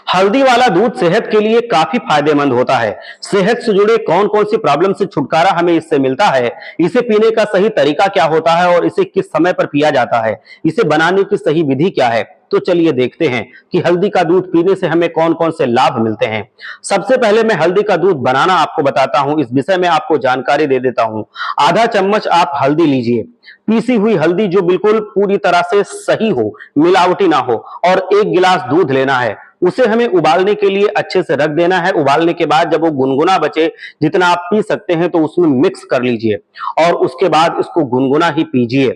हल्दी वाला दूध सेहत के लिए काफी फायदेमंद होता है। सेहत से जुड़े कौन कौन सी प्रॉब्लम से छुटकारा हमें इससे मिलता है, इसे पीने का सही तरीका क्या होता है और इसे किस समय पर पिया जाता है, इसे बनाने की सही विधि क्या है, तो चलिए देखते हैं कि हल्दी का दूध पीने से हमें कौन कौन से लाभ मिलते हैं। सबसे पहले मैं हल्दी का दूध बनाना आपको बताता हूं, इस विषय में आपको जानकारी दे देता हूं। आधा चम्मच आप हल्दी लीजिए, पीसी हुई हल्दी जो बिल्कुल पूरी तरह से सही हो, मिलावटी ना हो, और एक गिलास दूध लेना है। उसे हमें उबालने के लिए अच्छे से रख देना है। उबालने के बाद जब वो गुनगुना बचे, जितना आप पी सकते हैं, तो उसमें मिक्स कर लीजिए और उसके बाद इसको गुनगुना ही पीजिए।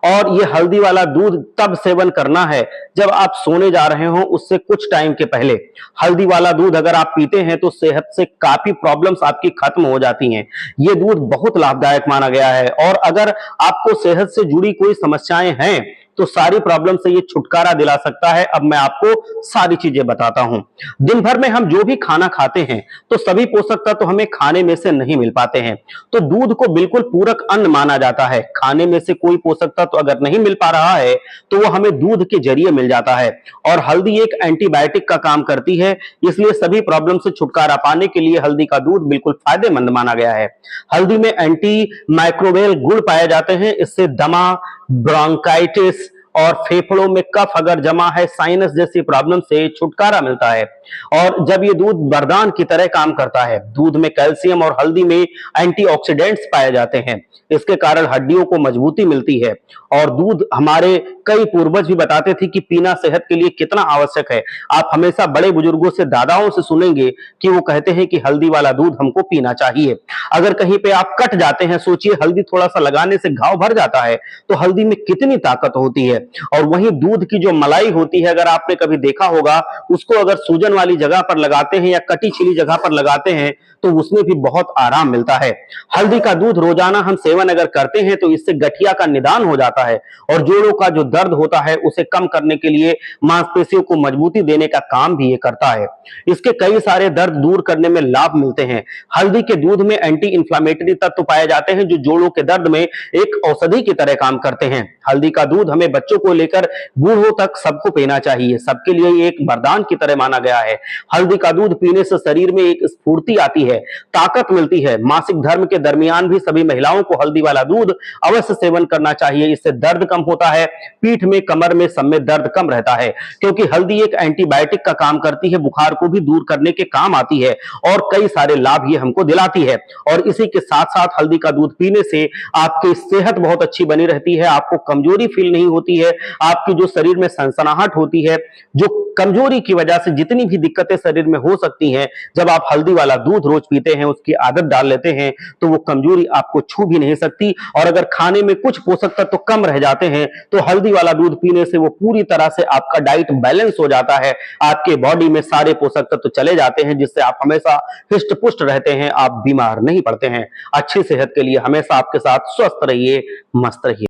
और ये हल्दी वाला दूध तब सेवन करना है जब आप सोने जा रहे हो, उससे कुछ टाइम के पहले। हल्दी वाला दूध अगर आप पीते हैं तो सेहत से काफी प्रॉब्लम्स आपकी खत्म हो जाती हैं। ये दूध बहुत लाभदायक माना गया है और अगर आपको सेहत से जुड़ी कोई समस्याएं हैं तो सारी प्रॉब्लम से ये छुटकारा दिला सकता है। अब मैं आपको सारी चीजें बताता हूं। दिन भर में हम जो भी खाना खाते हैं तो सभी पोषक तत्व तो हमें खाने में से नहीं मिल पाते हैं, तो दूध को बिल्कुल पूरक अन्न माना जाता है। खाने में से कोई पोषक तत्व तो अगर नहीं मिल पा रहा है तो वो हमें दूध के जरिए मिल जाता है। और हल्दी एक एंटीबायोटिक का काम करती है, इसलिए सभी प्रॉब्लम से छुटकारा पाने के लिए हल्दी का दूध बिल्कुल फायदेमंद माना गया है। हल्दी में एंटी माइक्रोबियल गुण पाए जाते हैं, इससे दमा, ब्रोंकाइटिस और फेफड़ों में कफ अगर जमा है, साइनस जैसी प्रॉब्लम से छुटकारा मिलता है। और जब ये दूध वरदान की तरह काम करता है। दूध में कैल्शियम और हल्दी में एंटीऑक्सीडेंट्स पाए जाते हैं, इसके कारण हड्डियों को मजबूती मिलती है। और दूध हमारे कई पूर्वज भी बताते थे कि पीना सेहत के लिए कितना आवश्यक है। आप हमेशा बड़े बुजुर्गों से, दादाओं से सुनेंगे कि वो कहते हैं कि हल्दी वाला दूध हमको पीना चाहिए। अगर कहीं पे आप कट जाते हैं, सोचिए हल्दी थोड़ा सा लगाने से घाव भर जाता है, तो हल्दी में कितनी ताकत होती है। और वहीं दूध की जो मलाई होती है, अगर आपने कभी देखा होगा, उसको अगर सूजन वाली जगह पर लगाते हैं या कटी छिली जगह पर लगाते हैं तो उसमें भी बहुत आराम मिलता है। हल्दी का दूध रोजाना हम सेवन अगर करते हैं तो इससे गठिया का निदान हो जाता है और जोड़ों का जो दर्द होता है उसे कम करने के लिए, मांसपेशियों को मजबूती देने का काम भी ये करता है। इसके कई सारे दर्द दूर करने में लाभ मिलते हैं। हल्दी के दूध में एंटी इंफ्लामेटरी तत्व पाए जाते हैं जो जोड़ों के दर्द में एक औषधि की तरह काम करते हैं। हल्दी का दूध हमें बच्चों को लेकर बूढ़ों तक सबको पीना चाहिए, सबके लिए एक वरदान की तरह माना गया है। हल्दी का दूध पीने से शरीर में एक स्फूर्ति आती है, ताकत मिलती है। मासिक धर्म के दरमियान भी सभी महिलाओं को हल्दी वाला दूध अवश्य सेवन करना चाहिए, इससे दर्द कम होता है, पीठ में, कमर में, सब में दर्द कम रहता है, क्योंकि हल्दी एक एंटीबायोटिक का काम करती है, बुखार को भी दूर करने के काम आती है और कई सारे लाभ ये हमको दिलाती है। और इसी के साथ साथ हल्दी का दूध पीने से आपकी सेहत बहुत अच्छी बनी रहती है, आपको कमजोरी फील नहीं होती है, आपकी जो शरीर में सनसनाहट होती है, जो कमजोरी की वजह से जितनी भी दिक्कतें शरीर में हो सकती हैं, जब आप हल्दी वाला दूध रोज पीते हैं, उसकी आदत डाल लेते हैं, तो वो कमजोरी आपको छू भी नहीं सकती। और अगर खाने में कुछ पोषक तत्व तो कम रह जाते हैं तो हल्दी वाला दूध पीने से वो पूरी तरह से आपका डाइट बैलेंस हो जाता है, आपके बॉडी में सारे पोषक तत्व तो चले जाते हैं, जिससे आप हमेशा हिष्ट पुष्ट रहते हैं, आप बीमार नहीं पड़ते हैं। अच्छी सेहत के लिए हमेशा आपके साथ स्वस्थ रहिए, मस्त रहिए।